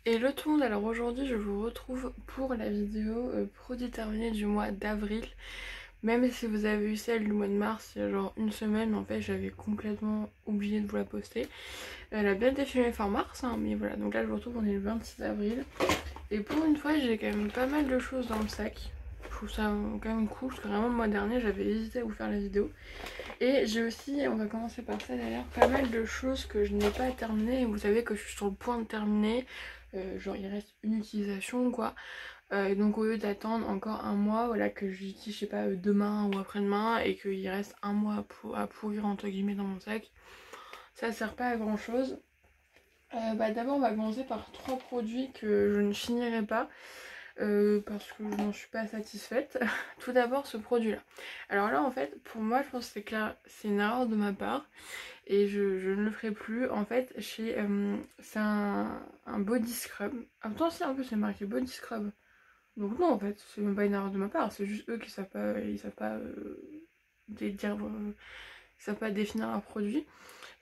Hello tout le monde, alors aujourd'hui je vous retrouve pour la vidéo produit terminé du mois d'avril. Même si vous avez eu celle du mois de mars il y a genre une semaine, en fait j'avais complètement oublié de vous la poster. Elle a bien été filmée fin mars, hein, mais voilà, donc là je vous retrouve, on est le 26 avril. Et pour une fois j'ai quand même pas mal de choses dans le sac. Je trouve ça quand même cool, parce que vraiment le mois dernier j'avais hésité à vous faire la vidéo. Et j'ai aussi, on va commencer par ça d'ailleurs, pas mal de choses que je n'ai pas terminées. Et vous savez que je suis sur le point de terminer. Genre il reste une utilisation quoi. Et donc au lieu d'attendre encore un mois, voilà, que j'utilise je sais pas demain ou après-demain et qu'il reste un mois à pourrir entre guillemets dans mon sac, ça sert pas à grand chose. D'abord on va commencer par trois produits que je ne finirai pas. Parce que je n'en suis pas satisfaite. Tout d'abord ce produit là. Alors là en fait pour moi je pense que c'est clair, c'est une erreur de ma part et je ne le ferai plus. En fait c'est un body scrub. En même temps si un peu c'est marqué body scrub. Donc non en fait c'est même pas une erreur de ma part, c'est juste eux qui savent pas, ils savent pas dire, ils savent pas définir leur produit.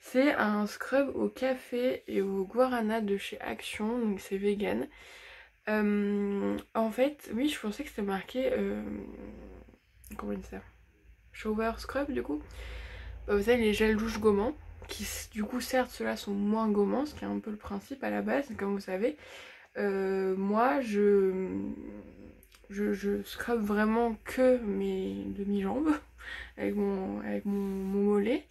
C'est un scrub au café et au guarana de chez Action, donc c'est vegan. En fait, oui, je pensais que c'était marqué. Comment on dit ça? Shower scrub, du coup. Vous savez, les gels douche gommants. Qui, du coup, certes, ceux-là sont moins gommants, ce qui est un peu le principe à la base, comme vous savez. Moi, je scrub vraiment que mes demi-jambes avec mon mollet.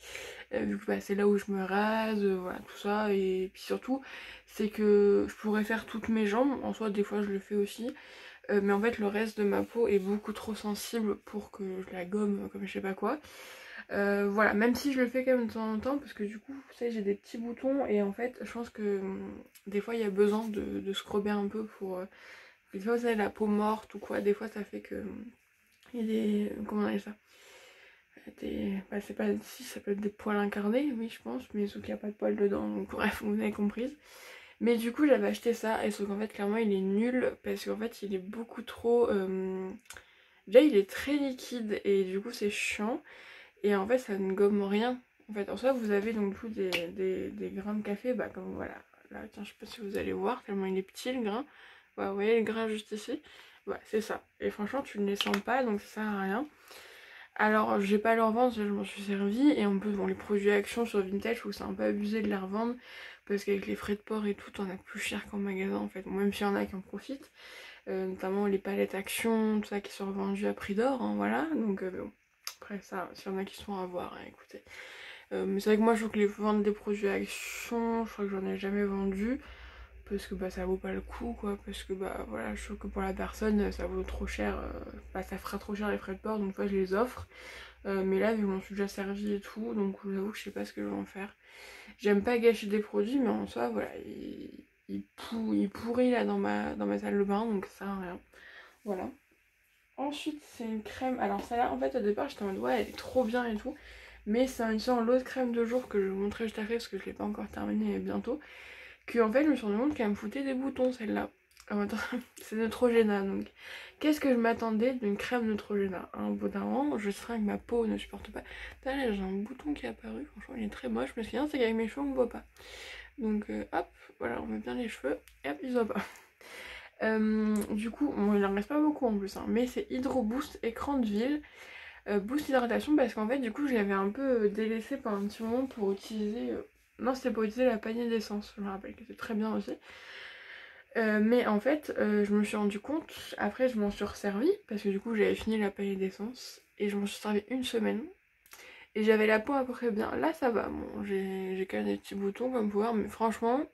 Vu que c'est là où je me rase, voilà tout ça. Et puis surtout, c'est que je pourrais faire toutes mes jambes. En soi, des fois, je le fais aussi. Mais en fait, le reste de ma peau est beaucoup trop sensible pour que je la gomme comme je sais pas quoi. Voilà, même si je le fais quand même de temps en temps, parce que du coup, vous savez, j'ai des petits boutons et en fait, je pense que des fois, il y a besoin de scrubber un peu pour. Des fois, vous avez la peau morte ou quoi, des fois, ça fait que. Il y a des. Comment on appelle ça? C'est pas. Si, ça peut être des poils incarnés, oui, je pense, mais sauf qu'il n'y a pas de poils dedans, donc bref, vous avez compris. Mais du coup, j'avais acheté ça, et sauf qu'en fait, clairement, il est nul, parce qu'en fait, il est beaucoup trop. Déjà, il est très liquide, et du coup, c'est chiant. Et en fait ça ne gomme rien. En fait en soi vous avez donc du coup des grains de café, comme voilà. Là tiens je sais pas si vous allez voir tellement il est petit le grain. Voilà, vous voyez le grain juste ici. Voilà c'est ça. Et franchement tu ne les sens pas donc ça sert à rien. Alors je vais pas leur vendre, je m'en suis servi. Et en plus bon les produits Action sur Vintage je trouve que c'est un peu abusé de les revendre. Parce qu'avec les frais de port et tout t'en as plus cher qu'en magasin en fait. Bon, même s'il y en a qui en profitent. Notamment les palettes Action, tout ça qui sont revendues à prix d'or, hein, voilà. Donc bon. Après ça, s'il y en a qui sont à voir, hein, écoutez. Mais c'est vrai que moi je trouve que les vendre des produits Action, je crois que j'en ai jamais vendu. Parce que ça vaut pas le coup quoi. Parce que voilà, je trouve que pour la personne ça vaut trop cher. Ça fera trop cher les frais de port, donc fois je les offre. Mais là vu que je m'en suis déjà servi et tout, donc je vous avoue que je sais pas ce que je vais en faire. J'aime pas gâcher des produits, mais en soi voilà, il pourrit là dans ma salle de bain, donc ça sert à rien. Voilà. Ensuite, c'est une crème. Alors, celle-là, en fait, au départ, j'étais en mode ouais, elle est trop bien et tout. Mais c'est une sorte l'autre crème de jour que je vais vous montrer juste après parce que je l'ai pas encore terminée bientôt. Que en fait, je me suis rendu compte qu'elle me foutait des boutons celle-là. Alors, attends, c'est Neutrogena donc. Qu'est-ce que je m'attendais d'une crème Neutrogena? Au bout d'un moment, je serais que ma peau ne supporte pas. Là, j'ai un bouton qui est apparu. Franchement, il est très moche. Je me suis dit, c'est qu'avec mes cheveux, on ne voit pas. Donc, hop, voilà, on met bien les cheveux et hop, ils se voient pas. Du coup, bon, il en reste pas beaucoup en plus, hein, mais c'est Hydro Boost écran de ville, boost hydratation parce qu'en fait du coup je l'avais un peu délaissé pendant un petit moment pour utiliser, non c'était pour utiliser la panier d'essence, je me rappelle que c'était très bien aussi. Mais en fait je me suis rendu compte, après je m'en suis resservi parce que du coup j'avais fini la panier d'essence et je m'en suis servi une semaine. Et j'avais la peau à peu près bien, là ça va, bon j'ai quand même des petits boutons comme vous pouvez voir, mais franchement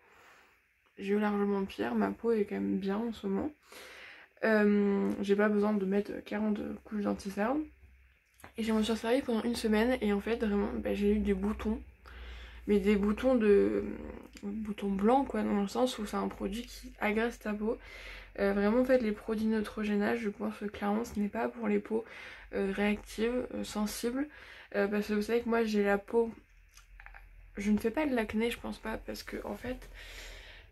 j'ai eu largement pire, ma peau est quand même bien en ce moment. J'ai pas besoin de mettre 40 couches d'anti-cerne. Et je m'en suis servi pendant une semaine et en fait vraiment j'ai eu des boutons. Mais des boutons boutons blancs quoi, dans le sens où c'est un produit qui agresse ta peau. Vraiment en fait les produits Neutrogena je pense que clairement ce n'est pas pour les peaux réactives, sensibles. Parce que vous savez que moi j'ai la peau... Je ne fais pas de l'acné je pense pas parce que en fait...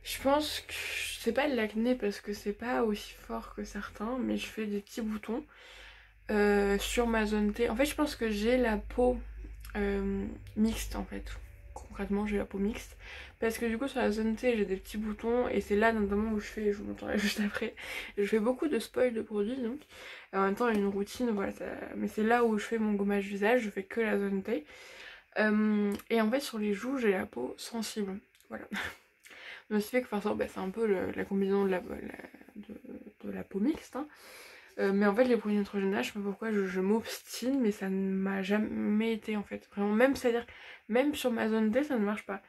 Je pense que c'est pas de l'acné parce que c'est pas aussi fort que certains, mais je fais des petits boutons sur ma zone T. En fait, je pense que j'ai la peau mixte en fait. concrètement j'ai la peau mixte. Parce que du coup sur la zone T j'ai des petits boutons et c'est là notamment où je fais, je vous montrerai juste après, je fais beaucoup de spoil de produits donc. Et en même temps il y a une routine, voilà, mais c'est là où je fais mon gommage visage, je fais que la zone T. Et en fait sur les joues j'ai la peau sensible, voilà. Donc ce qui fait que forcément c'est un peu la combinaison de la peau mixte, hein. Mais en fait les produits Neutrogena, je sais pas pourquoi je m'obstine, mais ça ne m'a jamais été en fait. Vraiment, même, c'est-à-dire, même sur ma zone T ça ne marche pas.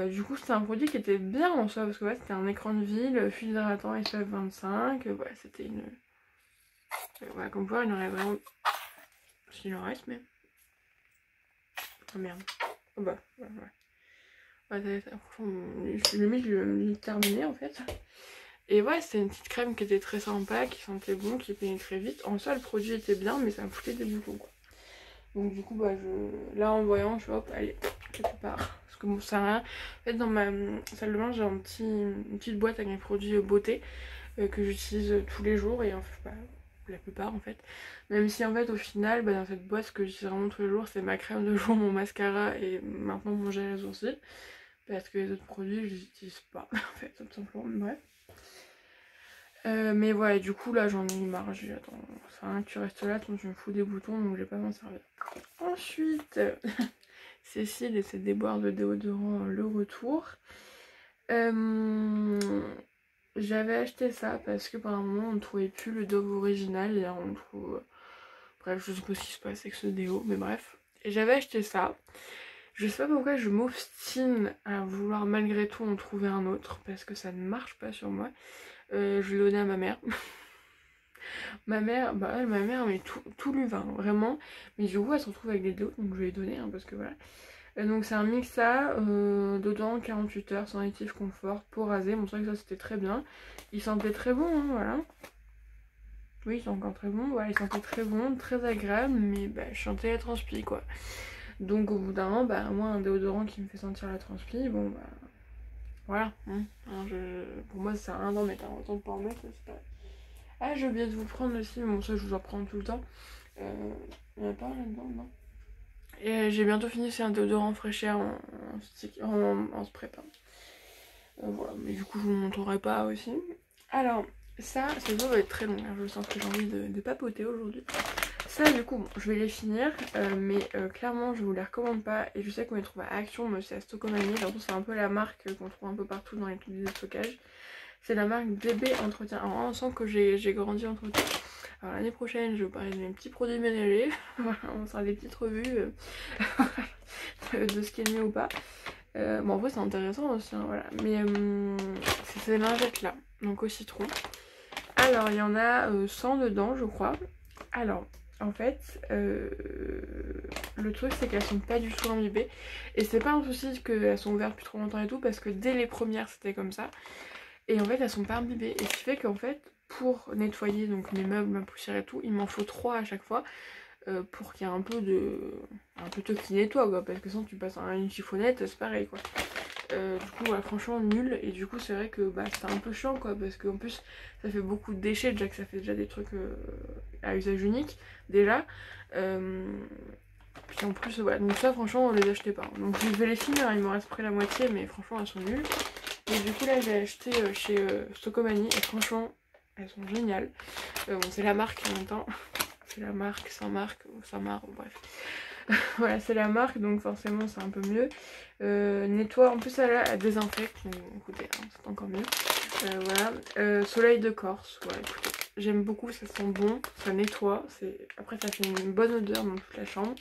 Du coup c'était un produit qui était bien en soi, parce que ouais, c'était un écran de ville, fil hydratant SPF 25, voilà, c'était une... voilà, comme quoi il en aurait vraiment... S'il en reste, mais... Oh merde. Oh bah, ouais, ouais. Ouais, limite je l'ai terminé en fait. Et ouais, c'était une petite crème qui était très sympa, qui sentait bon, qui pénétrait vite. En soi, le produit était bien, mais ça me foutait des boutons, quoi. Donc du coup, bah, là, en voyant, je fais hop, allez, quelque part. Parce que bon, ça sert à rien. En fait, dans ma salle de bain, j'ai une petite boîte avec mes produits beauté que j'utilise tous les jours. Et en fait, bah, la plupart, en fait. Même si, en fait, au final, bah, dans cette boîte, ce que j'utilise vraiment tous les jours, c'est ma crème de jour, mon mascara et maintenant mon gel à sourcils. Parce que les autres produits, je les utilise pas, en fait, tout simplement. Bref. Mais voilà, du coup là j'en ai marre, j'ai attends, ça sert à rien que tu restes là, donc je me fous des boutons donc je vais pas m'en servir. Ensuite, Cécile et ses déboires de déodorant, le retour. J'avais acheté ça parce que pendant un moment on ne trouvait plus le Dove original et on trouve... Bref, je sais pas ce qui se passe avec ce déo, mais bref. Et j'avais acheté ça. Je sais pas pourquoi je m'obstine à vouloir malgré tout en trouver un autre parce que ça ne marche pas sur moi. Je l'ai donné à ma mère. Ma mère, bah elle, ma mère, mais tout lui va, hein, vraiment. Mais du coup, elle se retrouve avec des dos, donc je vais lui donner, hein, parce que voilà. Donc c'est un Mixa, dedans 48 heures, sans additif confort, pour raser. Bon, c'est vrai que ça c'était très bien. Il sentait très bon, hein, voilà. Oui, c'est encore très bon, voilà, il sentait très bon, très agréable, mais bah, je sentais la transpi, quoi. Donc au bout d'un moment, bah moi, un déodorant qui me fait sentir la transpi, bon bah... Voilà, hein, pour moi ça sert à rien d'en mettre, hein, autant de pas en mettre, c'est pas... Ah, j'ai oublié de vous prendre aussi, mais bon, ça je vous en prends tout le temps. Il n'y en a pas là-dedans, non. Et j'ai bientôt fini, c'est un déodorant fraîcheur en spray, pardon. Voilà, mais du coup je vous montrerai pas aussi. Alors, cette vidéo va être très longue, hein, je sens que j'ai envie de papoter aujourd'hui. Ça du coup, bon, je vais les finir, mais clairement je vous les recommande pas. Et je sais qu'on les trouve à Action, mais c'est à Stocomanie. C'est un peu la marque qu'on trouve un peu partout dans les produits de stockage. C'est la marque Bébé Entretien. Alors on sent que j'ai grandi entre temps. Alors l'année prochaine je vais vous parler de mes petits produits ménagers. Voilà, on sera des petites revues de ce qui est mieux ou pas. Bon en vrai c'est intéressant aussi, hein, voilà. Mais c'est ces lingettes là, donc au citron. Alors il y en a 100 dedans je crois. Alors en fait le truc c'est qu'elles sont pas du tout imbibées. Et c'est pas un souci qu'elles sont ouvertes depuis trop longtemps et tout, parce que dès les premières c'était comme ça. Et en fait elles sont pas imbibées. Et ce qui fait qu'en fait pour nettoyer donc mes meubles, ma poussière et tout, il m'en faut 3 à chaque fois. Pour qu'il y ait un peu de qui nettoie quoi, parce que sinon tu passes à une chiffonnette c'est pareil quoi. Du coup voilà, franchement nul. Et du coup c'est vrai que bah c'est un peu chiant quoi, parce qu'en plus ça fait beaucoup de déchets, déjà que ça fait déjà des trucs à usage unique déjà. Puis en plus voilà, donc ça franchement on les achetait pas, donc je vais les finir, il me reste près la moitié, mais franchement elles sont nulles. Et du coup là j'ai acheté chez Stocomanie et franchement elles sont géniales. Bon c'est la marque en même temps. C'est la marque, Saint-Marc, ou Saint-Marc, bref. Voilà, c'est la marque, donc forcément c'est un peu mieux. Nettoie, en plus elle désinfecte, donc écoutez, hein, c'est encore mieux. Voilà, Soleil de Corse, voilà, écoutez, j'aime beaucoup, ça sent bon, ça nettoie, après ça fait une bonne odeur dans toute la chambre.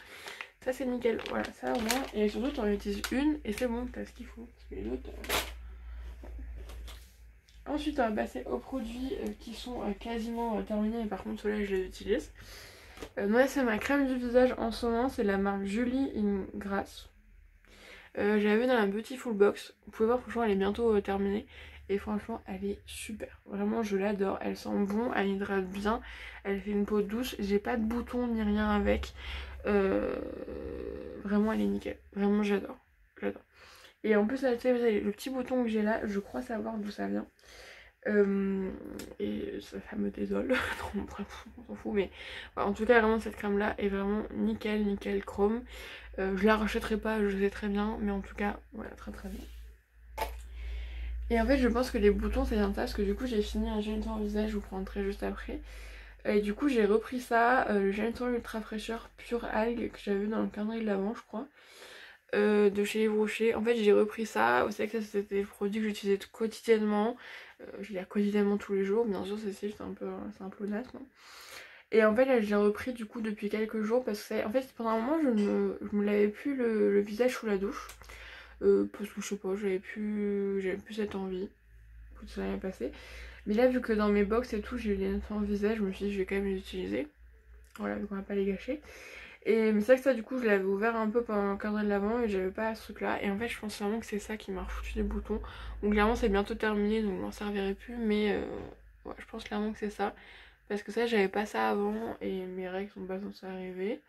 Ça c'est nickel, voilà, ça au moins. Et surtout t'en utilises une et c'est bon, t'as ce qu'il faut. Parce que les autres... Ensuite on va passer aux produits qui sont quasiment terminés, mais par contre ceux-là je les utilise. Moi c'est ma crème du visage en ce moment, c'est la marque Julie in Grasse. Je l'avais dans la Beautiful Box, vous pouvez voir franchement elle est bientôt terminée. Et franchement elle est super, vraiment je l'adore, elle sent bon, elle hydrate bien, elle fait une peau douce, j'ai pas de boutons ni rien avec. Vraiment elle est nickel, vraiment j'adore, j'adore. Et en plus là, le petit bouton que j'ai là, je crois savoir d'où ça vient. Et ça me désole. Bref, on s'en fout, mais voilà, en tout cas vraiment cette crème là est vraiment nickel, nickel chrome. Je la rachèterai pas, je sais très bien, mais en tout cas voilà, très très bien. Et en fait je pense que les boutons c'est bien ça, parce que du coup j'ai fini un gel nettoyant visage, je vous prendrai juste après. Et du coup j'ai repris ça, le gel nettoyant ultra fraîcheur pure algue que j'avais vu dans le calendrier de l'avant je crois. De chez Yves Rocher. En fait j'ai repris ça, vous savez que ça c'était le produit que j'utilisais quotidiennement. Je veux dire quotidiennement tous les jours, bien sûr c'est juste c'est un peu honnête, non. Et en fait là je l'ai repris du coup depuis quelques jours parce que en fait pendant un moment je me lavais plus le visage sous la douche. Parce que je sais pas, j'avais plus cette envie. Tout ça l'année passée. Mais là vu que dans mes box et tout j'ai les nettoyants visage, je me suis dit je vais quand même les utiliser. Voilà, vu qu'on va pas les gâcher. Et mais c'est vrai que ça du coup je l'avais ouvert un peu pendant le cadre de l'avant et j'avais pas ce truc là. Et en fait je pense vraiment que c'est ça qui m'a refoutu des boutons. Donc clairement c'est bientôt terminé donc je m'en servirai plus. Mais ouais, je pense clairement que c'est ça. Parce que ça j'avais pas ça avant et mes règles sont pas censées arriver.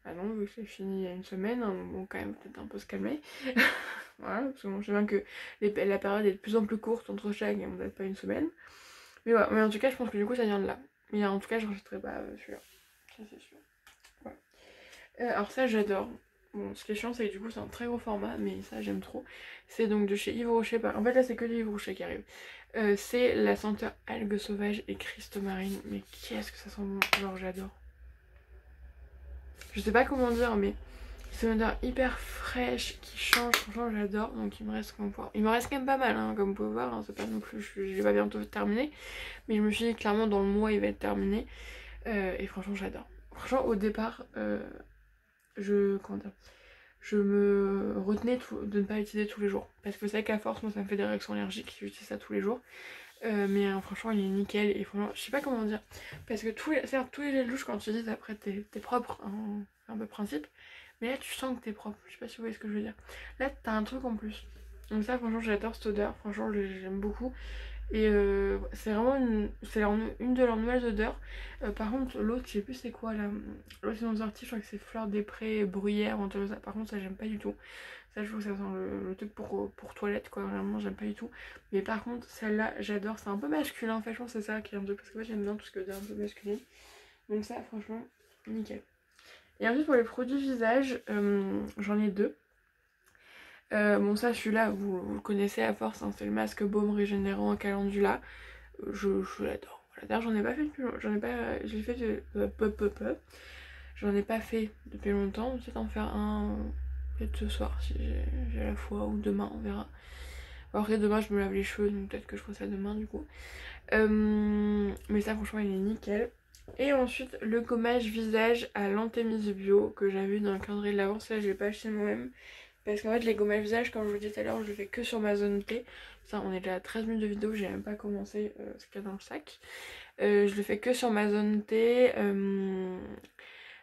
Ah non, vu que c'est fini il y a une semaine, hein, bon quand même peut-être un peu se calmer. Voilà, parce que bon, je sais bien que la période est de plus en plus courte entre chaque et on date pas une semaine. Mais voilà, mais en tout cas je pense que du coup ça vient de là. Mais en tout cas je rachèterai pas celui-là. Ça c'est sûr. Voilà. Alors ça j'adore. Bon ce qui est chiant c'est que du coup c'est un très gros format mais ça j'aime trop. C'est donc de chez Yves Rocher. En fait là c'est que du Yves Rocher qui arrive. C'est la senteur algue sauvage et Christ marine. Mais qu'est-ce que ça sent bon. Genre j'adore. Je sais pas comment dire mais c'est une odeur hyper fraîche qui change. Franchement j'adore. Donc il me reste il me reste quand même pas mal hein, comme vous pouvez voir. Hein, c'est pas non plus, je vais pas bientôt terminer. Mais je me suis dit clairement dans le mois il va être terminé. Et franchement j'adore. Franchement au départ comment dire, je me retenais de ne pas l'utiliser tous les jours. Parce que c'est vrai qu'à force, moi ça me fait des réactions allergiques, j'utilise ça tous les jours. Mais franchement, il est nickel. Et franchement, je sais pas comment dire. Parce que certes, tous les gels douche, quand tu dis après, t'es propre, hein, c'est un peu principe. Mais là, tu sens que t'es propre. Je sais pas si vous voyez ce que je veux dire. Là, t'as un truc en plus. Donc, ça, franchement, j'adore cette odeur. Franchement, j'aime beaucoup. Et c'est vraiment une de leurs nouvelles odeurs. Par contre, l'autre, je sais plus c'est quoi là. L'autre, ils ont sorti, je crois que c'est fleur des prés, bruyère, ou un truc comme ça. Par contre, ça, j'aime pas du tout. Ça, je trouve que ça sent le truc pour toilette, quoi. Vraiment, j'aime pas du tout. Mais par contre, celle-là, j'adore. C'est un peu masculin, en fait. Je pense que c'est ça qui est un peu. Parce que moi, j'aime bien tout ce que odeur un peu masculine. Donc, ça, franchement, nickel. Et ensuite, pour les produits visage, j'en ai deux. Bon ça celui-là vous le connaissez à force hein, c'est le masque baume régénérant calendula. Je l'adore. Voilà. D'ailleurs j'en ai pas fait depuis longtemps. Je l'ai fait J'en ai pas fait depuis longtemps. On va peut-être en faire un peut-être ce soir si j'ai la foi ou demain on verra. Après demain je me lave les cheveux donc peut-être que je ferai ça demain du coup. Mais ça franchement il est nickel. Et ensuite le gommage visage à l'antémise bio que j'avais vu dans le calendrier de l'avance. Là je l'ai pas acheté moi-même. Parce qu'en fait les gommages visage comme je vous disais tout à l'heure je le fais que sur ma zone T. Ça on est déjà à 13 minutes de vidéo, j'ai même pas commencé ce qu'il y a dans le sac. Je le fais que sur ma zone T.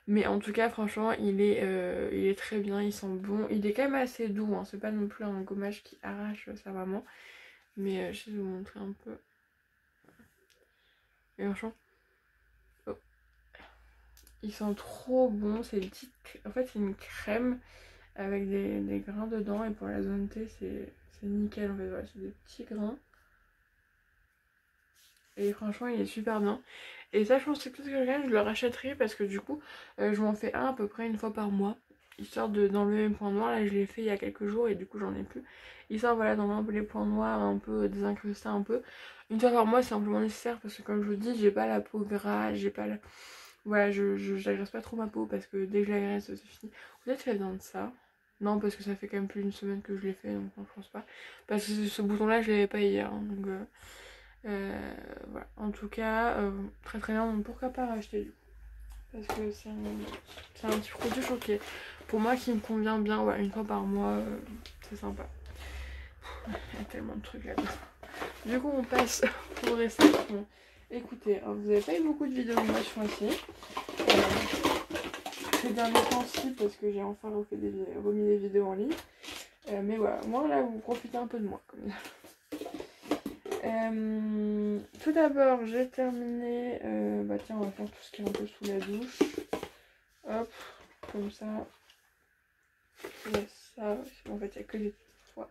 Mais en tout cas franchement il est très bien, il sent bon. Il est quand même assez doux, hein. C'est pas non plus un gommage qui arrache sa maman. Mais je vais vous montrer un peu. Et franchement, oh, il sent trop bon. C'est une petite... En fait c'est une crème avec des grains dedans et pour la zone T c'est nickel en fait, voilà, c'est des petits grains et franchement il est super bien. Et ça je pense que tout ce que je le rachèterai parce que du coup je m'en fais un à peu près une fois par mois histoire d'enlever mes points noirs. Là je l'ai fait il y a quelques jours et du coup j'en ai plus, histoire voilà d'enlever un peu les points noirs, un peu désincruster un peu. Une fois par mois c'est simplement nécessaire parce que comme je vous dis j'ai pas la peau grasse, j'ai pas la... Voilà, j'agresse pas trop ma peau parce que dès que je l'agresse c'est fini. Peut-être ça vient de ça. Non, parce que ça fait quand même plus d'une semaine que je l'ai fait, donc non, je pense pas. Parce que ce bouton-là, je l'avais pas hier. Hein, donc voilà. En tout cas, très très bien. Donc pourquoi pas racheter du coup. Parce que c'est un petit produit, je trouve, pour moi, qui me convient bien. Voilà, une fois par mois, c'est sympa. Il y a tellement de trucs là-dedans. Du coup, on passe au reste. Bon, écoutez, hein, vous avez pas eu beaucoup de vidéos de moi ce mois-ci. Ces derniers temps-ci, parce que j'ai enfin remis des vidéos en ligne. Mais voilà, moi là vous profitez un peu de moi comme ça. Tout d'abord j'ai terminé, bah tiens on va faire tout ce qui est un peu sous la douche. Hop, comme ça. Il y a ça, en fait il n'y a que des... Ouais.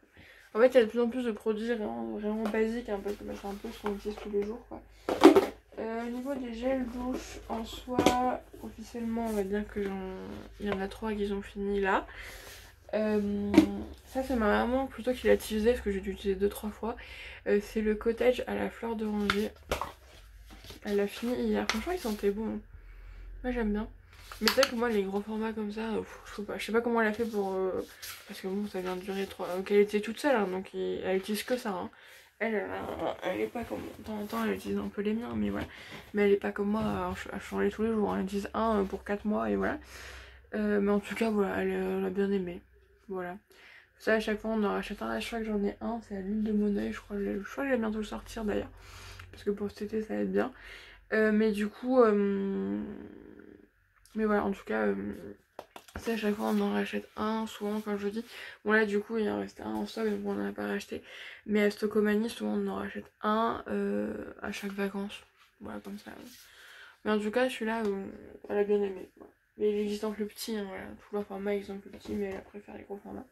En fait, il y a de plus en plus de produits vraiment basiques, hein, parce que bah, c'est un peu ce qu'on utilise tous les jours, quoi. Au niveau des gels douche, en soi, officiellement, on va dire que il y en a 3 qui sont finis là. Ça, c'est ma maman plutôt qui l'a utilisé, parce que j'ai dû l'utiliser 2-3 fois. C'est le cottage à la fleur d'oranger. Elle l'a fini hier. Franchement, il sentait bon. Moi, j'aime bien. Mais c'est vrai que moi, les gros formats comme ça, je sais pas comment elle a fait pour... parce que bon, ça vient de durer 3... Donc elle était toute seule, hein, donc elle utilise que ça. Hein. Elle est pas comme... De temps en temps, elle utilise un peu les miens, mais voilà. Mais elle est pas comme moi à changer tous les jours. Hein. Elle utilise un pour 4 mois, et voilà. Mais en tout cas, voilà, elle a bien aimé. Voilà. Ça, à chaque fois, on en rachète un. À chaque fois que j'en ai un, c'est à l'huile de Moneuil. Je crois que je vais bientôt le sortir, d'ailleurs. Parce que pour cet été, ça va être bien. Mais du coup... Mais voilà, en tout cas, ça à chaque fois on en rachète un, souvent comme je dis. Bon là du coup il en restait un en stock donc on n'en a pas racheté. Mais à Stockomanie souvent on en rachète un à chaque vacances. Voilà comme ça. Mais en tout cas celui-là, elle a bien aimé. Voilà. Mais il existe en plus petit, hein, voilà. Tous leurs formats ils sont plus petits mais elle préfère les gros formats.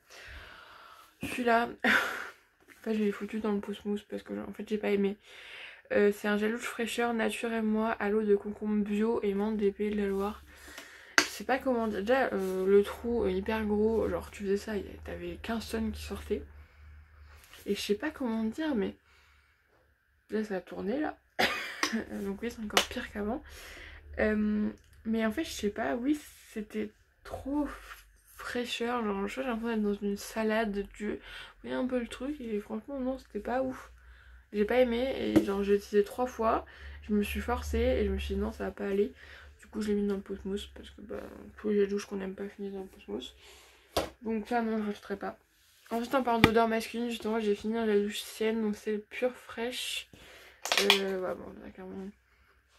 Celui-là, en fait je l'ai foutu dans le pouce-mousse parce que en fait j'ai pas aimé. C'est un gel douche fraîcheur nature et moi à l'eau de concombre bio et menthe des Pays de la Loire. Je sais pas comment dire. Déjà, le trou hyper gros, genre tu faisais ça, t'avais 15 tonnes qui sortaient. Et je sais pas comment dire, mais là ça a tourné là. Donc oui, c'est encore pire qu'avant. Mais en fait, je sais pas, oui, c'était trop fraîcheur. Genre, j'ai l'impression d'être dans une salade. Tu voyais un peu le truc, et franchement, non, c'était pas ouf. J'ai pas aimé, et genre, j'ai utilisé 3 fois. Je me suis forcée, et je me suis dit non, ça va pas aller. Du coup, je l'ai mis dans le pouce-mousse parce que bah, tous les gels douche qu'on n'aime pas finissent dans le pouce-mousse. Donc ça, non, je ne rajouterai pas. Ensuite, en parlant d'odeur masculine, justement, j'ai fini un gel douche Sienne, donc c'est le pure fraîche. Ouais, bon,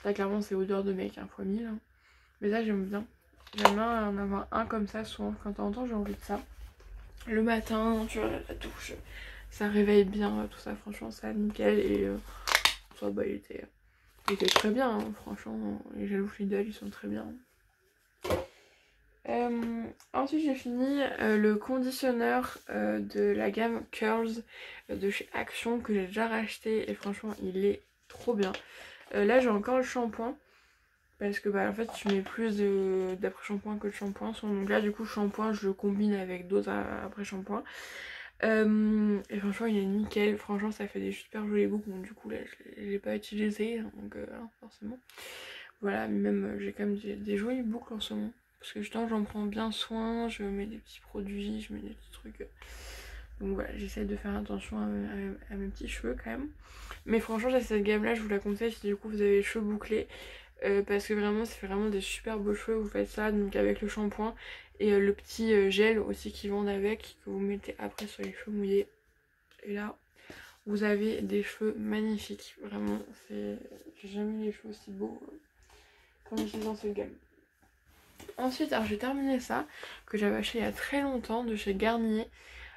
là, clairement, c'est odeur de mec, hein, fois 1000. Hein. Mais ça, j'aime bien. J'aime bien en avoir un comme ça, souvent. Quand t'en entends, j'ai envie de ça. Le matin, tu vois, la douche, ça réveille bien, tout ça, franchement, ça nickel. Et ça, bah, il était très bien, hein, franchement. Les gels douche Lidl, ils sont très bien. Ensuite j'ai fini le conditionneur de la gamme Curls de chez Action que j'ai déjà racheté et franchement il est trop bien. Là j'ai encore le shampoing parce que bah en fait je mets plus d'après shampoing que de shampoing. Donc là du coup le shampoing je le combine avec d'autres après shampoing. Et franchement il est nickel, franchement ça fait des super jolis boucles. Donc du coup là je l'ai pas utilisé donc forcément. Voilà, mais même j'ai quand même des jolies boucles en ce moment. Parce que justement j'en prends bien soin, je mets des petits produits, je mets des petits trucs. Donc voilà, j'essaie de faire attention à mes petits cheveux quand même. Mais franchement cette gamme là je vous la conseille si du coup vous avez les cheveux bouclés. Parce que vraiment ça fait vraiment des super beaux cheveux, vous faites ça donc avec le shampoing. Et le petit gel aussi qu'ils vendent avec, que vous mettez après sur les cheveux mouillés. Et là vous avez des cheveux magnifiques, vraiment, j'ai jamais eu les cheveux aussi beaux qu'en utilisant cette gamme. Ensuite, alors j'ai terminé ça, que j'avais acheté il y a très longtemps de chez Garnier,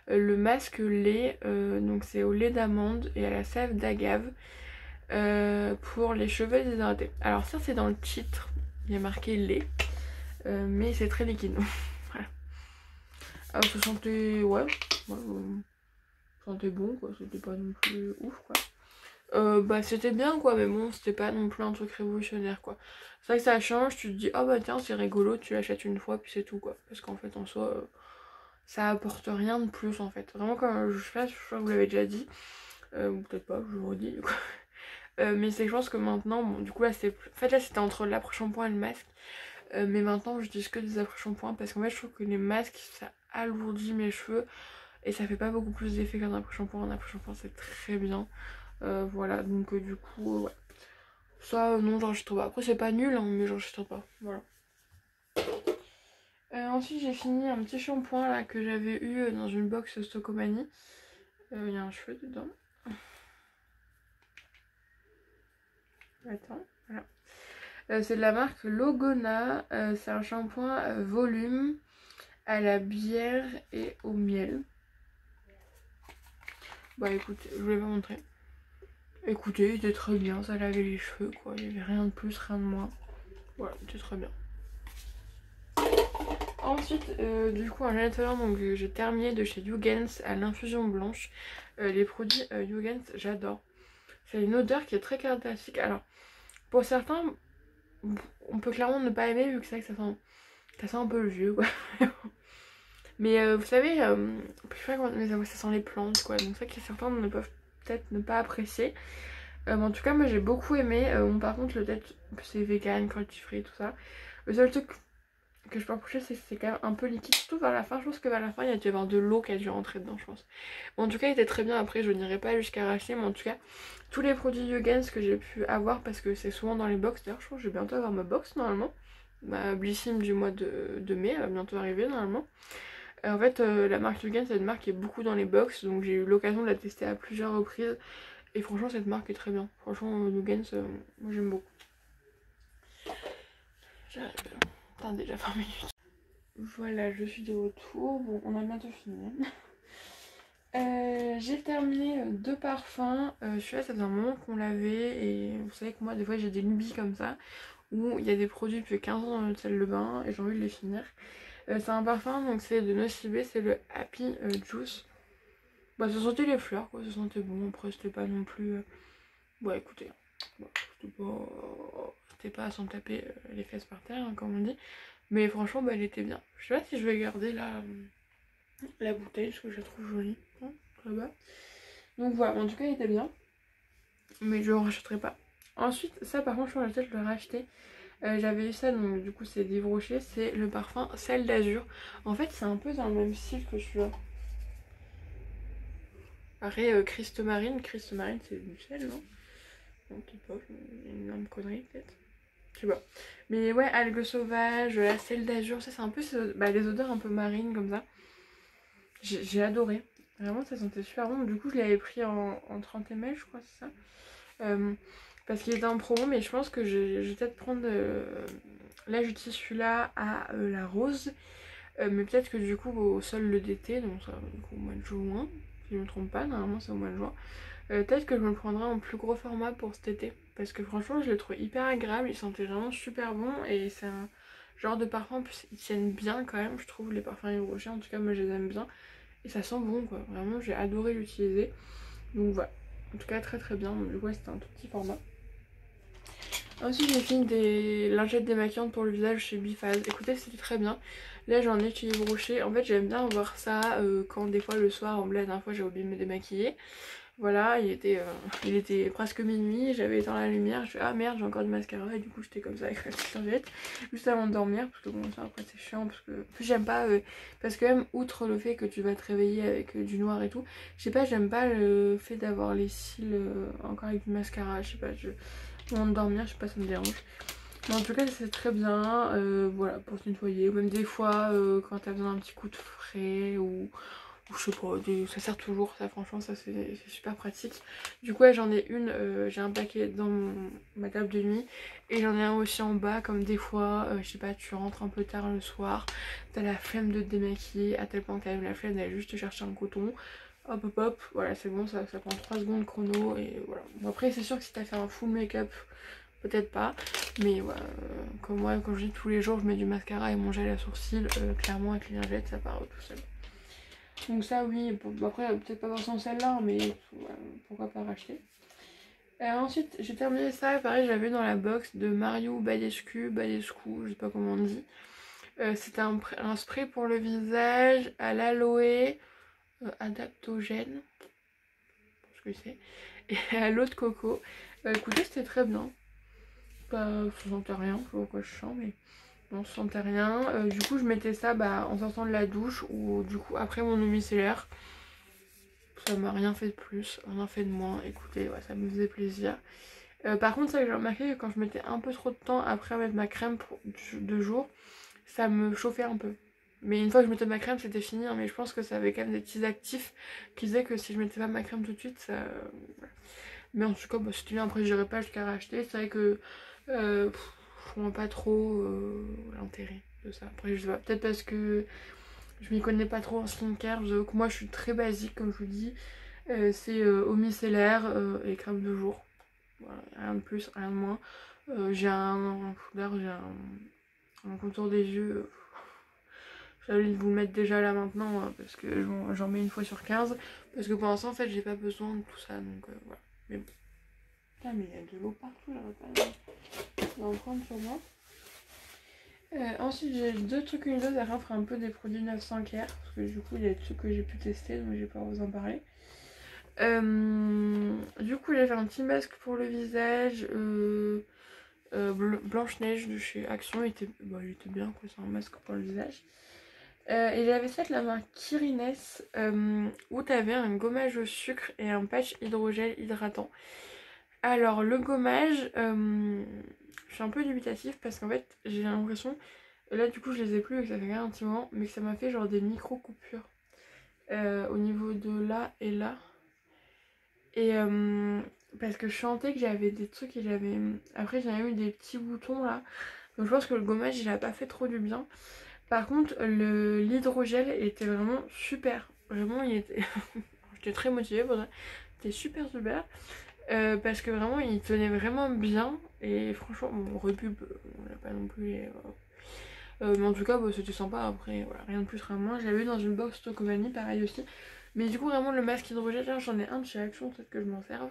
le masque lait, donc c'est au lait d'amande et à la sève d'agave pour les cheveux déshydratés. Alors ça c'est dans le titre, il y a marqué lait, mais c'est très liquide. Voilà. Alors ça sentait, ouais, ça sentait bon quoi, c'était pas non plus ouf quoi. Bah c'était bien quoi, mais bon c'était pas non plus un truc révolutionnaire quoi. C'est vrai que ça change, tu te dis oh bah tiens c'est rigolo, tu l'achètes une fois puis c'est tout quoi. Parce qu'en fait en soi ça apporte rien de plus en fait. Vraiment comme je crois que vous l'avez déjà dit, ou peut-être pas, je vous le redis quoi. Mais c'est que je pense que maintenant, bon du coup là c'est... En fait là c'était entre l'après-shampoing et le masque. Mais maintenant je dis que des après-shampoings parce qu'en fait je trouve que les masques ça alourdit mes cheveux. Et ça fait pas beaucoup plus d'effet qu'un après-shampoing. Un après-shampoing c'est très bien. Voilà, donc du coup, ouais. Ça, non, j'enregistre pas. Après, c'est pas nul, hein, mais j'enregistre pas. Voilà. Ensuite, j'ai fini un petit shampoing là que j'avais eu dans une box Stockomanie. Il y a un cheveu dedans. Attends, voilà. C'est de la marque Logona. C'est un shampoing volume à la bière et au miel. Bah écoutez, je vais vous montrer. Écoutez, il était très bien, ça lavait les cheveux quoi, il n'y avait rien de plus, rien de moins. Voilà, c'était très bien. Ensuite, du coup, un nettoyant, donc j'ai terminé de chez Yougens à l'infusion blanche. Les produits Yougens, j'adore. C'est une odeur qui est très caractéristique. Alors, pour certains, on peut clairement ne pas aimer vu que c'est vrai que ça sent un peu le vieux, quoi. Mais vous savez, je sais pas comment, mais ça sent les plantes, quoi. Donc c'est vrai que certains ne peuvent peut-être ne pas apprécier. Mais en tout cas, moi j'ai beaucoup aimé. Bon, par contre, le fait que c'est vegan, cruelty free, tout ça. Le seul truc que je peux reprocher, c'est que c'est quand même un peu liquide. Surtout vers la fin, je pense que vers la fin, il y a dû y avoir de l'eau qui a dû rentrer dedans, je pense. Bon, en tout cas, il était très bien. Après, je n'irai pas jusqu'à racheter, mais en tout cas, tous les produits Yogens que j'ai pu avoir, parce que c'est souvent dans les box. D'ailleurs, je pense que je vais bientôt avoir ma box normalement. Ma Blissim du mois de mai va bientôt arriver normalement. En fait, la marque Yogens, c'est une marque qui est beaucoup dans les box, donc j'ai eu l'occasion de la tester à plusieurs reprises. Et franchement, cette marque est très bien. Franchement, Yogens, moi j'aime beaucoup. J'arrive. Putain, déjà 20 minutes. Voilà, je suis de retour. Bon, on a bientôt fini. J'ai terminé deux parfums. Celui-là, ça faisait un moment qu'on l'avait. Et vous savez que moi, des fois, j'ai des lubies comme ça. Où il y a des produits depuis 15 ans dans notre salle de bain. Et j'ai envie de les finir. C'est un parfum, donc c'est de Nocibé. C'est le Happy Juice. Bah, ça sentait les fleurs, quoi. Ça sentait bon. Après, c'était pas non plus. Bon, écoutez. Bon, c'était pas à s'en taper les fesses par terre, hein, comme on dit. Mais franchement, bah, elle était bien. Je sais pas si je vais garder la bouteille parce que je la trouve jolie. Hein, là-bas. Donc voilà, en tout cas, il était bien. Mais je ne rachèterai pas. Ensuite, ça par contre, je pense que je vais le racheter. J'avais eu ça, donc du coup, c'est d'Yves Rocher. C'est le parfum Sel d'Azur. En fait, c'est un peu dans le même style que celui-là. Pareil, Christ Marine. Christ Marine, c'est du sel, non? Donc, il pas, une énorme connerie, peut-être. Je sais pas. Mais ouais, algues sauvages, la Sel d'Azur, ça, c'est un peu les odeurs un peu marines comme ça. J'ai adoré. Vraiment, ça sentait super bon. Du coup, je l'avais pris en 30 ml, je crois, c'est ça. Parce qu'il était en promo, mais je pense que je vais peut-être prendre. Là, j'utilise celui-là à la rose. Mais peut-être que du coup, au solde d'été, donc ça, du coup, au mois de juin, si je ne me trompe pas, normalement c'est au mois de juin. Peut-être que je me le prendrai en plus gros format pour cet été. Parce que franchement, je le trouve hyper agréable. Il sentait vraiment super bon. Et c'est un genre de parfum, en plus, ils tiennent bien quand même, je trouve, les parfums Yves Rocher. En tout cas, moi, je les aime bien. Et ça sent bon, quoi. Vraiment, j'ai adoré l'utiliser. Donc voilà. En tout cas, très très bien. Donc, du coup, c'était un tout petit format. Ensuite, j'ai fini des lingettes démaquillantes pour le visage chez Biphase. Écoutez, c'était très bien. Là, j'en ai chez Yves Rocher. En fait, j'aime bien voir ça quand des fois le soir, en la dernière fois, j'ai oublié de me démaquiller. Voilà, il était presque minuit, j'avais éteint la lumière, je fais ah merde, j'ai encore du mascara, et du coup j'étais comme ça avec la petite lingette juste avant de dormir, parce que bon, ça après c'est chiant, parce que en plus, j'aime pas, parce que même outre le fait que tu vas te réveiller avec du noir et tout, je sais pas, j'aime pas le fait d'avoir les cils encore avec du mascara, je sais pas, avant de dormir, je sais pas, ça me dérange. Mais en tout cas, c'est très bien, voilà, pour se nettoyer, ou même des fois quand t'as besoin d'un petit coup de frais ou je sais pas, ça sert toujours, ça franchement, ça c'est super pratique. Du coup, ouais, j'en ai une, j'ai un paquet dans ma table de nuit et j'en ai un aussi en bas, comme des fois, je sais pas, tu rentres un peu tard le soir, t'as la flemme de te démaquiller, à tel point que t'as la flemme d'aller juste te chercher un coton. Hop hop hop, voilà, c'est bon, ça prend 3 secondes chrono et voilà. Bon, après, c'est sûr que si t'as fait un full make-up, peut-être pas, mais voilà, comme moi, quand je dis tous les jours, je mets du mascara et mon gel à sourcils, clairement, avec les lingettes, ça part tout seul. Donc ça oui, après peut-être pas forcément celle-là, mais pourquoi pas racheter. Ensuite j'ai terminé ça, pareil j'avais dans la box de Mario Badescu, je sais pas comment on dit. C'était un spray pour le visage à l'aloe adaptogène, je sais pas ce que c'est, et à l'eau de coco. Écoutez, c'était très bien. Pas, je sentais rien, je sais pas quoi je sens, mais non, je sentais rien. Du coup je mettais ça en sortant de la douche ou du coup après mon eau micellaire. Ça m'a rien fait de plus, rien fait de moins. Écoutez, ouais, ça me faisait plaisir. Par contre, ça que j'ai remarqué que quand je mettais un peu trop de temps après mettre ma crème de jour, ça me chauffait un peu. Mais une fois que je mettais ma crème, c'était fini. Hein, mais je pense que ça avait quand même des petits actifs qui disaient que si je mettais pas ma crème tout de suite, ça. Voilà. Mais en tout cas, c'était bien. Après, j'irai pas jusqu'à racheter. C'est vrai que je vois pas trop l'intérêt de ça. Après, je sais pas. Peut-être parce que je m'y connais pas trop en skincare. Donc moi, je suis très basique, comme je vous dis. C'est eau micellaire et crème de jour. Voilà, rien de plus, rien de moins. J'ai un contour des yeux. J'ai envie de vous le mettre déjà là maintenant parce que j'en mets une fois sur 15. Parce que pour l'instant, en fait, j'ai pas besoin de tout ça. Donc voilà. Mais bon. Putain, mais il y a de l'eau partout là. Je vais en prendre sur moi. Ensuite, j'ai deux trucs Unilever. Après, on fera un peu des produits 900 Care. Parce que du coup, il y a des trucs que j'ai pu tester. Donc, je vais pouvoir vous en parler. Du coup, j'ai fait un petit masque pour le visage. Blanche-Neige de chez Action. Il était bien, quoi. C'est un masque pour le visage. Et j'avais ça de la marque Kirines où t'avais un gommage au sucre et un patch hydrogel hydratant. Alors le gommage, je suis un peu dubitatif parce qu'en fait j'ai l'impression, là du coup je les ai plus et que ça fait quand même un petit moment, mais que ça m'a fait genre des micro coupures au niveau de là et là. Et parce que je sentais que j'avais des trucs et j'avais... Après j'avais eu des petits boutons là. Donc je pense que le gommage il a pas fait trop du bien. Par contre, l'hydrogel était vraiment super. Vraiment, il était. J'étais très motivée pour ça. C'était super super. Parce que vraiment, il tenait vraiment bien. Et franchement, mon repub, on l'a pas non plus. Mais en tout cas, c'était sympa. Après, voilà, rien de plus, rien de moins. Je l'avais eu dans une box Tocomanie, pareil aussi. Mais du coup, vraiment, le masque hydrogel, j'en ai un de chez Action, peut-être que je m'en serve.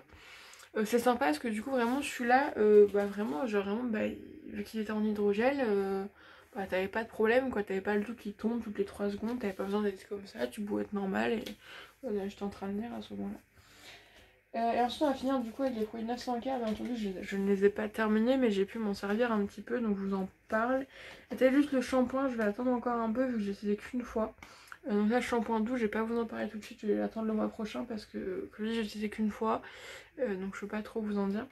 C'est sympa parce que du coup, vraiment, celui-là, vraiment, genre vraiment, vu qu'il était en hydrogel. T'avais pas de problème quoi, t'avais pas le tout qui tombe toutes les 3 secondes, t'avais pas besoin d'être comme ça, tu pouvais être normal et voilà, j'étais en train de lire à ce moment-là. Et ensuite on va finir du coup avec les produits 900K, bien entendu je ne les ai pas terminés mais j'ai pu m'en servir un petit peu donc je vous en parle. C'était juste le shampoing, je vais attendre encore un peu vu que j'ai utilisé qu'une fois. Donc là le shampoing doux, je vais pas vous en parler tout de suite, je vais attendre le mois prochain parce que comme je dis j'ai utilisé qu'une fois, donc je peux pas trop vous en dire.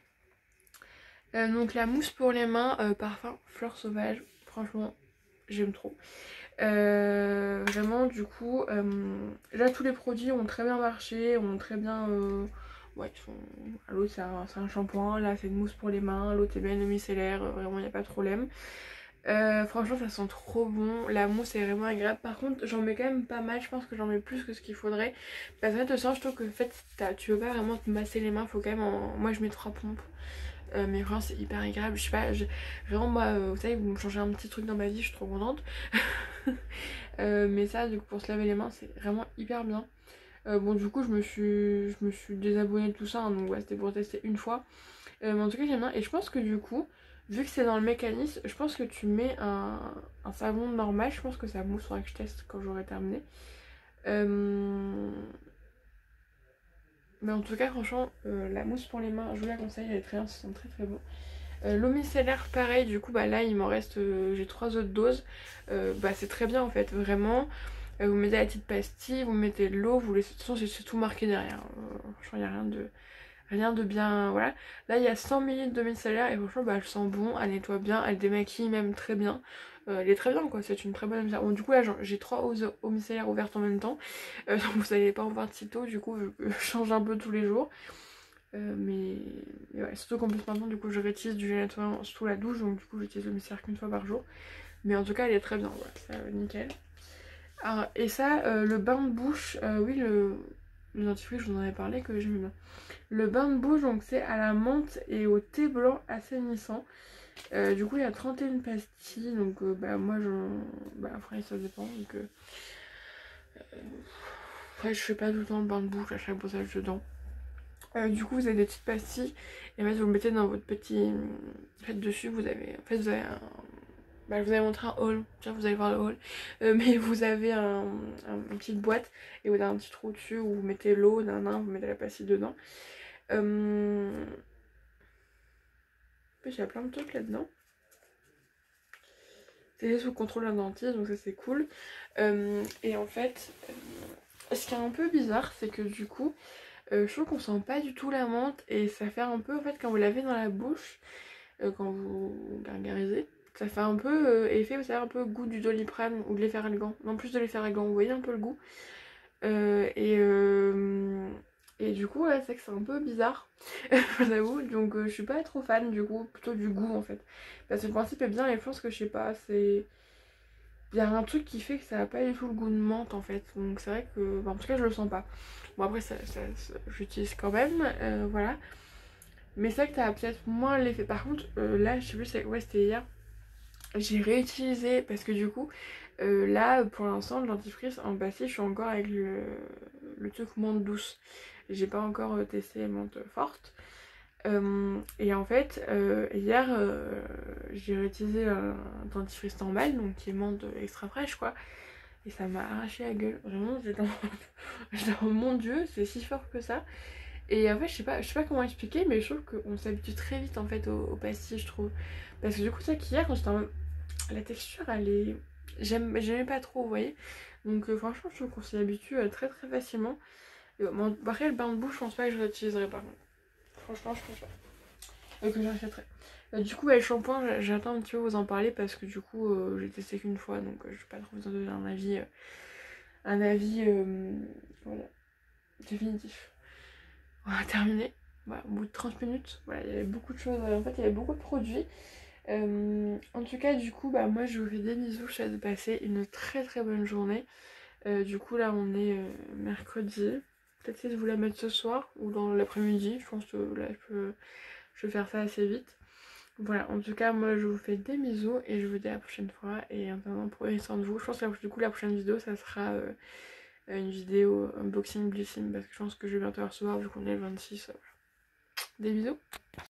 Donc la mousse pour les mains, parfum fleur sauvage, franchement j'aime trop. Vraiment du coup là tous les produits ont très bien marché, ont très bien ouais, l'autre c'est un shampoing, là c'est une mousse pour les mains, l'autre c'est bien une micellaire, vraiment il n'y a pas de problème. Franchement ça sent trop bon, la mousse est vraiment agréable. Par contre j'en mets quand même pas mal, je pense que j'en mets plus que ce qu'il faudrait. Parce que je trouve que en fait, tu veux pas vraiment te masser les mains, faut quand même moi je mets 3 pompes. Mais vraiment c'est hyper agréable, je sais pas, vraiment moi, vous savez, vous me changez un petit truc dans ma vie, je suis trop contente. Mais ça du coup pour se laver les mains c'est vraiment hyper bien. Bon du coup je me suis désabonnée de tout ça, hein, donc ouais, c'était pour tester une fois. Mais en tout cas j'aime bien et je pense que du coup, vu que c'est dans le mécanisme, je pense que tu mets un savon normal, je pense que ça mousse, faudra que je teste quand j'aurai terminé. Mais en tout cas franchement la mousse pour les mains je vous la conseille, elle est très bien, ça sent très très bon. L'eau micellaire pareil, du coup là il m'en reste, j'ai 3 autres doses. C'est très bien en fait, vraiment. Vous mettez la petite pastille, vous mettez de l'eau, vous laissez, de toute façon c'est tout marqué derrière. Franchement il n'y a rien de bien, voilà. Là il y a 100 ml de micellaire et franchement elle sent bon, elle nettoie bien, elle démaquille même très bien. Elle est très bien quoi, c'est une très bonne micellaire. Bon du coup là j'ai 3 eaux micellaires ouvertes en même temps. Donc vous n'allez pas en voir de sitôt, du coup je change un peu tous les jours. Mais ouais, surtout qu'en plus maintenant du coup je réutilise du gel nettoyant sous la douche, donc du coup j'utilise le micellaire qu'une fois par jour. Mais en tout cas elle est très bien, voilà, ça nickel. Alors, et ça, le bain de bouche, oui le dentifrice je vous en avais parlé que j'aime bien. Le bain de bouche donc c'est à la menthe et au thé blanc assainissant. Du coup il y a 31 pastilles, donc moi après ça dépend, donc après je fais pas tout le temps le bain de bouche à chaque brossage de dents. Du coup vous avez des petites pastilles et en fait vous le mettez dans votre petit... En fait dessus vous avez... En fait vous avez un... je vous avais montré un haul, tiens vous allez voir le haul. Mais vous avez une petite boîte et vous avez un petit trou dessus où vous mettez l'eau, vous mettez la pastille dedans. En plus il y a plein de trucs là-dedans. C'est sous contrôle d'un dentiste donc ça c'est cool. Et en fait, ce qui est un peu bizarre c'est que du coup... je trouve qu'on sent pas du tout la menthe et ça fait un peu en fait quand vous l'avez dans la bouche, quand vous gargarisez, ça fait un peu effet, vous savez, un peu goût du Doliprane ou de l'efferalgan. Non, plus de l'efferalgan, vous voyez un peu le goût. Et du coup, ouais, c'est que c'est un peu bizarre, je vous avoue. Donc je suis pas trop fan du coup, plutôt du goût en fait. Parce que le principe est bien et je pense que je sais pas, c'est... Il y a un truc qui fait que ça n'a pas du tout le goût de menthe en fait. Donc c'est vrai que, en tout cas je le sens pas. Bon après j'utilise quand même, voilà. Mais c'est vrai que t'as peut-être moins l'effet. Par contre là je sais plus, ouais c'était hier. j'ai réutilisé parce que du coup là pour l'instant le dentifrice en passé je suis encore avec le truc menthe douce. J'ai pas encore testé menthe forte. Et en fait hier j'ai réutilisé un dentifrice normal donc qui est menthe extra fraîche quoi. Et ça m'a arraché la gueule. Vraiment j'étais en... j'étais en mon dieu c'est si fort que ça. Et en fait je sais pas comment expliquer mais je trouve qu'on s'habitue très vite en fait au pastilles je trouve. Parce que du coup c'est qu'hier j'étais en mode la texture elle est j'aimais pas trop vous voyez donc franchement je trouve qu'on s'y habitue très très facilement et, bon, après le bain de bouche je pense pas que je l'utiliserai par contre franchement je pense pas que j'achèterai du coup le shampoing j'attends un petit peu vous en parler parce que du coup j'ai testé qu'une fois donc je vais pas trop vous en donner un avis voilà définitif. On va terminer voilà, au bout de 30 minutes voilà, il y avait beaucoup de choses en fait il y avait beaucoup de produits. En tout cas, du coup, bah, moi je vous fais des bisous. Je souhaite de passer une très très bonne journée. Du coup, là on est mercredi. Peut-être essayer de vous la mettre ce soir ou dans l'après-midi. Je pense que là je vais faire ça assez vite. Voilà, en tout cas, moi je vous fais des bisous et je vous dis à la prochaine fois. Et en attendant, prenez soin de vous. Je pense que du coup, la prochaine vidéo ça sera une vidéo unboxing Blissim parce que je pense que je vais bientôt la recevoir vu qu'on est le 26. Des bisous.